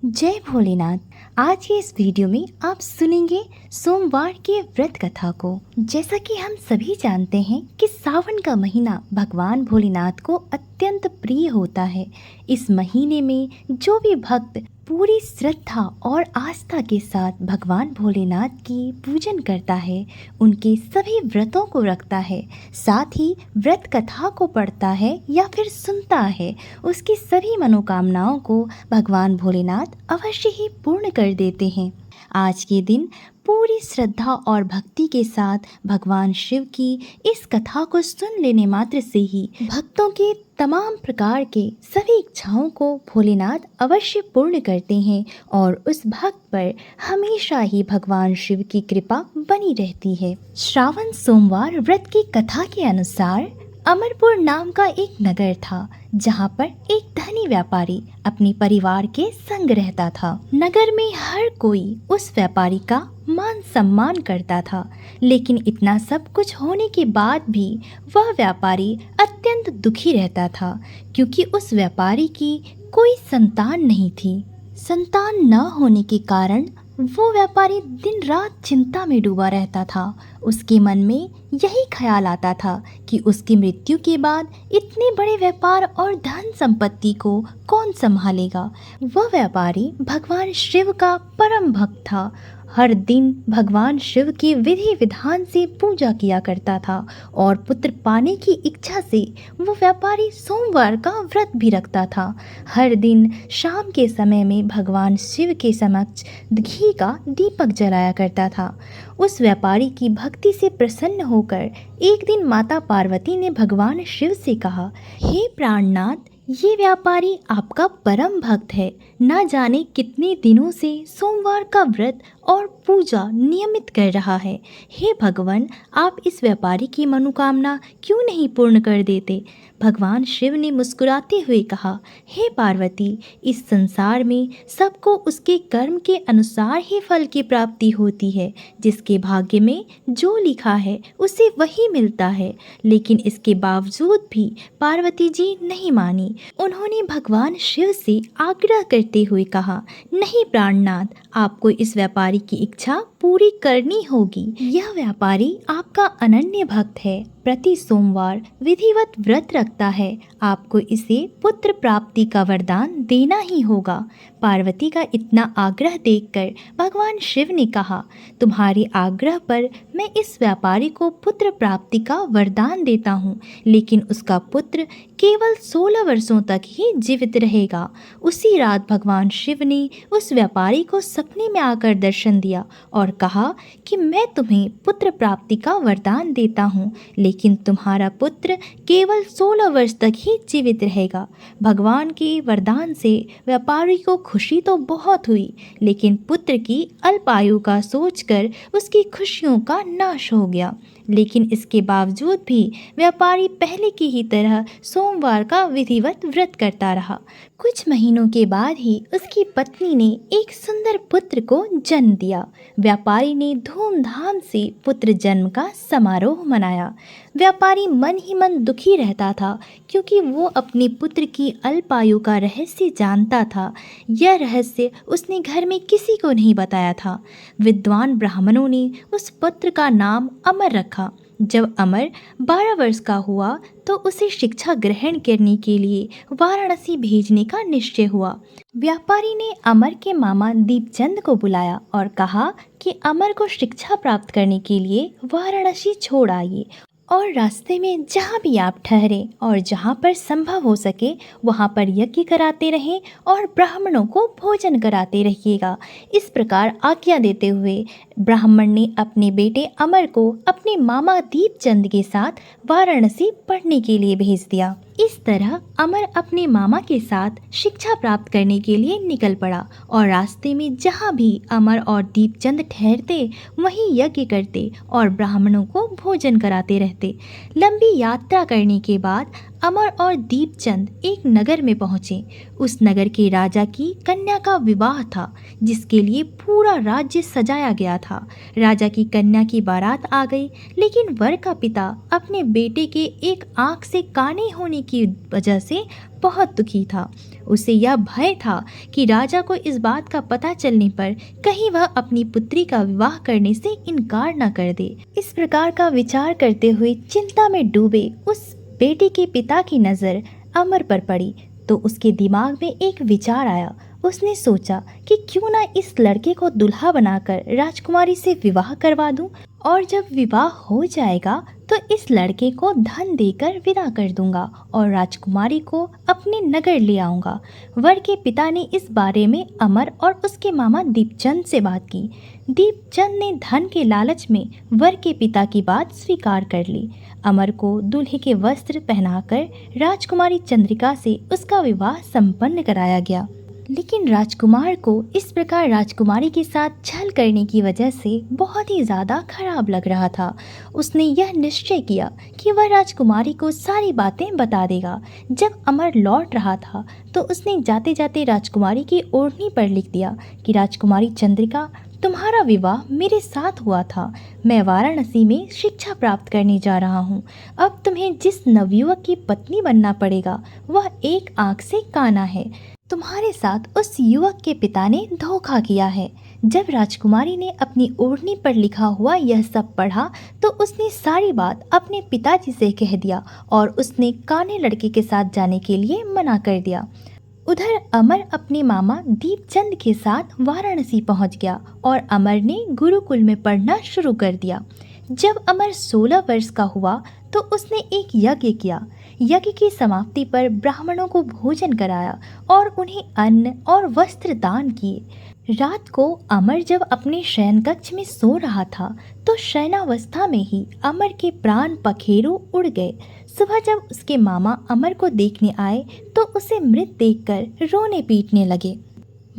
जय भोलेनाथ। आज के इस वीडियो में आप सुनेंगे सोमवार के व्रत कथा को। जैसा कि हम सभी जानते हैं कि सावन का महीना भगवान भोलेनाथ को अत्यंत प्रिय होता है। इस महीने में जो भी भक्त पूरी श्रद्धा और आस्था के साथ भगवान भोलेनाथ की पूजन करता है, उनके सभी व्रतों को रखता है, साथ ही व्रत कथा को पढ़ता है या फिर सुनता है, उसकी सभी मनोकामनाओं को भगवान भोलेनाथ अवश्य ही पूर्ण कर देते हैं। आज के दिन पूरी श्रद्धा और भक्ति के साथ भगवान शिव की इस कथा को सुन लेने मात्र से ही भक्तों के तमाम प्रकार के सभी इच्छाओं को भोलेनाथ अवश्य पूर्ण करते हैं और उस भक्त पर हमेशा ही भगवान शिव की कृपा बनी रहती है। श्रावण सोमवार व्रत की कथा के अनुसार अमरपुर नाम का एक नगर था, जहाँ पर एक धनी व्यापारी अपने परिवार के संग रहता था। नगर में हर कोई उस व्यापारी का मान सम्मान करता था, लेकिन इतना सब कुछ होने के बाद भी वह व्यापारी अत्यंत दुखी रहता था, क्योंकि उस व्यापारी की कोई संतान नहीं थी। संतान न होने के कारण वो व्यापारी दिन रात चिंता में डूबा रहता था। उसके मन में यही ख्याल आता था कि उसकी मृत्यु के बाद इतने बड़े व्यापार और धन संपत्ति को कौन संभालेगा। वह व्यापारी भगवान शिव का परम भक्त था। हर दिन भगवान शिव की विधि विधान से पूजा किया करता था और पुत्र पाने की इच्छा से वो व्यापारी सोमवार का व्रत भी रखता था। हर दिन शाम के समय में भगवान शिव के समक्ष घी का दीपक जलाया करता था। उस व्यापारी की भक्ति से प्रसन्न होकर एक दिन माता पार्वती ने भगवान शिव से कहा, हे प्राणनाथ, ये व्यापारी आपका परम भक्त है। न जाने कितने दिनों से सोमवार का व्रत और पूजा नियमित कर रहा है। हे भगवान, आप इस व्यापारी की मनोकामना क्यों नहीं पूर्ण कर देते? भगवान शिव ने मुस्कुराते हुए कहा, हे पार्वती, इस संसार में सबको उसके कर्म के अनुसार ही फल की प्राप्ति होती है। जिसके भाग्य में जो लिखा है उसे वही मिलता है। लेकिन इसके बावजूद भी पार्वती जी नहीं मानी। उन्होंने भगवान शिव से आग्रह करते हुए कहा, नहीं प्राणनाथ, आपको इस व्यापारी की इच्छा पूरी करनी होगी। यह व्यापारी आपका अनन्य भक्त है, प्रति सोमवार विधिवत व्रत रखता है। आपको इसे पुत्र प्राप्ति का वरदान देना ही होगा। पार्वती का इतना आग्रह देखकर भगवान शिव ने कहा, तुम्हारे आग्रह पर मैं इस व्यापारी को पुत्र प्राप्ति का वरदान देता हूँ, लेकिन उसका पुत्र केवल 16 वर्षों तक ही जीवित रहेगा। उसी रात भगवान शिव ने उस व्यापारी को सपने में आकर दर्शन दिया और कहा कि मैं तुम्हें पुत्र प्राप्ति का वरदान देता हूँ, लेकिन तुम्हारा पुत्र केवल 16 वर्ष तक ही जीवित रहेगा। भगवान के वरदान से व्यापारी को खुशी तो बहुत हुई, लेकिन पुत्र की अल्प आयु का सोचकर उसकी खुशियों का नाश हो गया। लेकिन इसके बावजूद भी व्यापारी पहले की ही तरह सोमवार का विधिवत व्रत करता रहा। कुछ महीनों के बाद ही उसकी पत्नी ने एक सुंदर पुत्र को जन्म दिया। व्यापारी ने धूमधाम से पुत्र जन्म का समारोह मनाया। व्यापारी मन ही मन दुखी रहता था, क्योंकि वो अपने पुत्र की अल्पायु का रहस्य जानता था। यह रहस्य उसने घर में किसी को नहीं बताया था। विद्वान ब्राह्मणों ने उस पुत्र का नाम अमर रखा। जब अमर 12 वर्ष का हुआ तो उसे शिक्षा ग्रहण करने के लिए वाराणसी भेजने का निश्चय हुआ। व्यापारी ने अमर के मामा दीपचंद को बुलाया और कहा कि अमर को शिक्षा प्राप्त करने के लिए वाराणसी छोड़ आइए और रास्ते में जहाँ भी आप ठहरें और जहाँ पर संभव हो सके वहाँ पर यज्ञ कराते रहें और ब्राह्मणों को भोजन कराते रहिएगा। इस प्रकार आज्ञा देते हुए ब्राह्मण ने अपने बेटे अमर को अपने मामा दीपचंद के साथ वाराणसी पढ़ने के लिए भेज दिया। इस तरह अमर अपने मामा के साथ शिक्षा प्राप्त करने के लिए निकल पड़ा और रास्ते में जहाँ भी अमर और दीपचंद ठहरते वहीं यज्ञ करते और ब्राह्मणों को भोजन कराते रहते। लंबी यात्रा करने के बाद अमर और दीपचंद एक नगर में पहुंचे। उस नगर के राजा की कन्या का विवाह था, जिसके लिए पूरा राज्य सजाया गया था। राजा की कन्या की बारात आ गई, लेकिन वर का पिता अपने बेटे के एक आंख से काने होने की वजह से बहुत दुखी था। उसे यह भय था कि राजा को इस बात का पता चलने पर कहीं वह अपनी पुत्री का विवाह करने से इनकार न कर दे। इस प्रकार का विचार करते हुए चिंता में डूबे उस बेटे के पिता की नज़र अमर पर पड़ी तो उसके दिमाग में एक विचार आया। उसने सोचा कि क्यों ना इस लड़के को दुल्हा बनाकर राजकुमारी से विवाह करवा दूं, और जब विवाह हो जाएगा तो इस लड़के को धन देकर विदा कर दूंगा और राजकुमारी को अपने नगर ले आऊंगा। वर के पिता ने इस बारे में अमर और उसके मामा दीपचंद से बात की। दीपचंद ने धन के लालच में वर के पिता की बात स्वीकार कर ली। अमर को दूल्हे के वस्त्र पहनाकर राजकुमारी चंद्रिका से उसका विवाह संपन्न कराया गया। लेकिन राजकुमार को इस प्रकार राजकुमारी के साथ छल करने की वजह से बहुत ही ज़्यादा खराब लग रहा था। उसने यह निश्चय किया कि वह राजकुमारी को सारी बातें बता देगा। जब अमर लौट रहा था तो उसने जाते जाते राजकुमारी की ओढ़नी पर लिख दिया कि राजकुमारी चंद्रिका, तुम्हारा विवाह मेरे साथ हुआ था। मैं वाराणसी में शिक्षा प्राप्त करने जा रहा हूँ। अब तुम्हें जिस नवयुवक की पत्नी बनना पड़ेगा वह एक आँख से काना है। तुम्हारे साथ उस युवक के पिता ने धोखा किया है। जब राजकुमारी ने अपनी ओढ़नी पर लिखा हुआ यह सब पढ़ा तो उसने सारी बात अपने पिताजी से कह दिया और उसने काने लड़के के साथ जाने के लिए मना कर दिया। उधर अमर अपने मामा दीपचंद के साथ वाराणसी पहुंच गया और अमर ने गुरुकुल में पढ़ना शुरू कर दिया। जब अमर 16 वर्ष का हुआ तो उसने एक यज्ञ किया। यज्ञ की समाप्ति पर ब्राह्मणों को भोजन कराया और उन्हें अन्न और वस्त्र दान किए। रात को अमर जब अपने शयन कक्ष में सो रहा था तो शयनावस्था में ही अमर के प्राण पखेरु उड़ गए। सुबह जब उसके मामा अमर को देखने आए तो उसे मृत देखकर रोने पीटने लगे।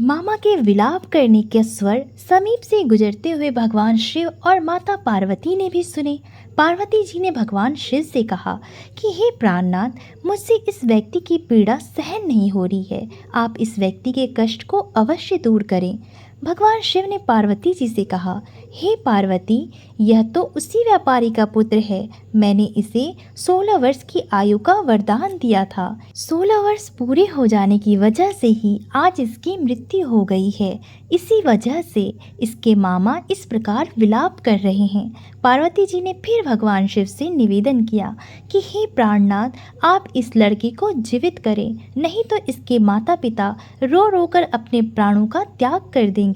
मामा के विलाप करने के स्वर समीप से गुजरते हुए भगवान शिव और माता पार्वती ने भी सुने। पार्वती जी ने भगवान शिव से कहा कि हे प्राणनाथ, मुझसे इस व्यक्ति की पीड़ा सहन नहीं हो रही है। आप इस व्यक्ति के कष्ट को अवश्य दूर करें। भगवान शिव ने पार्वती जी से कहा, हे पार्वती, यह तो उसी व्यापारी का पुत्र है। मैंने इसे 16 वर्ष की आयु का वरदान दिया था। 16 वर्ष पूरे हो जाने की वजह से ही आज इसकी मृत्यु हो गई है। इसी वजह से इसके मामा इस प्रकार विलाप कर रहे हैं। पार्वती जी ने फिर भगवान शिव से निवेदन किया कि हे प्राणनाथ, आप इस लड़के को जीवित करें, नहीं तो इसके माता पिता रो रो कर अपने प्राणों का त्याग कर देंगे।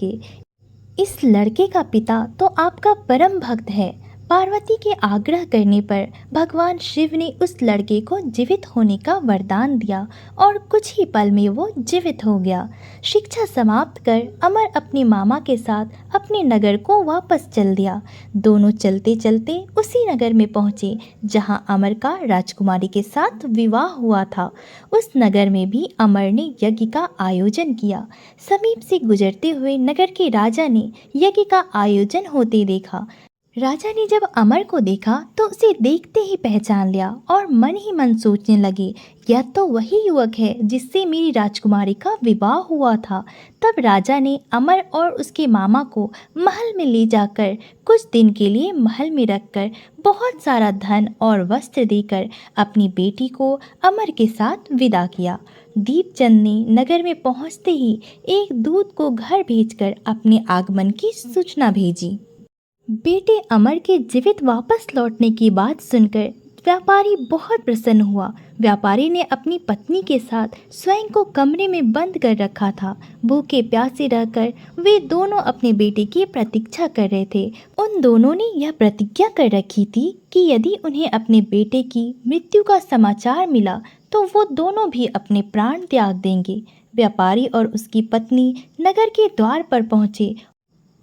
इस लड़के का पिता तो आपका परम भक्त है। पार्वती के आग्रह करने पर भगवान शिव ने उस लड़के को जीवित होने का वरदान दिया और कुछ ही पल में वो जीवित हो गया। शिक्षा समाप्त कर अमर अपने मामा के साथ अपने नगर को वापस चल दिया। दोनों चलते चलते उसी नगर में पहुँचे जहां अमर का राजकुमारी के साथ विवाह हुआ था। उस नगर में भी अमर ने यज्ञ का आयोजन किया। समीप से गुजरते हुए नगर के राजा ने यज्ञ का आयोजन होते देखा। राजा ने जब अमर को देखा तो उसे देखते ही पहचान लिया और मन ही मन सोचने लगे, यह तो वही युवक है जिससे मेरी राजकुमारी का विवाह हुआ था। तब राजा ने अमर और उसके मामा को महल में ले जाकर कुछ दिन के लिए महल में रखकर बहुत सारा धन और वस्त्र देकर अपनी बेटी को अमर के साथ विदा किया। दीपचंद ने नगर में पहुंचते ही एक दूत को घर भेजकर अपने आगमन की सूचना भेजी। बेटे अमर के जीवित वापस लौटने की बात सुनकर व्यापारी बहुत प्रसन्न हुआ। व्यापारी ने अपनी पत्नी के साथ स्वयं को कमरे में बंद कर रखा था। भूखे प्यासे रहकर वे दोनों अपने बेटे की प्रतीक्षा कर रहे थे। उन दोनों ने यह प्रतिज्ञा कर रखी थी कि यदि उन्हें अपने बेटे की मृत्यु का समाचार मिला तो वो दोनों भी अपने प्राण त्याग देंगे। व्यापारी और उसकी पत्नी नगर के द्वार पर पहुँचे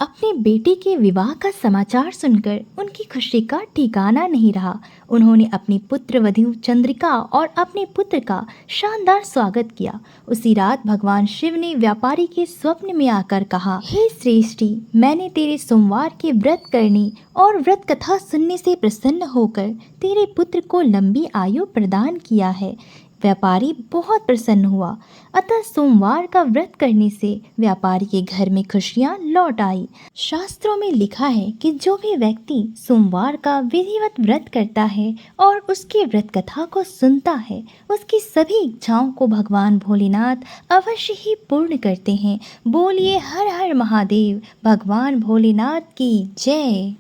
अपने बेटे के विवाह का समाचार सुनकर उनकी खुशी का ठिकाना नहीं रहा। उन्होंने अपनी पुत्रवधू चंद्रिका और अपने पुत्र का शानदार स्वागत किया। उसी रात भगवान शिव ने व्यापारी के स्वप्न में आकर कहा, हे श्रेष्ठी, मैंने तेरे सोमवार के व्रत करने और व्रत कथा सुनने से प्रसन्न होकर तेरे पुत्र को लंबी आयु प्रदान किया है। व्यापारी बहुत प्रसन्न हुआ। अतः सोमवार का व्रत करने से व्यापारी के घर में खुशियां लौट आई। शास्त्रों में लिखा है कि जो भी व्यक्ति सोमवार का विधिवत व्रत करता है और उसकी व्रत कथा को सुनता है, उसकी सभी इच्छाओं को भगवान भोलेनाथ अवश्य ही पूर्ण करते हैं। बोलिए हर हर महादेव, भगवान भोलेनाथ की जय।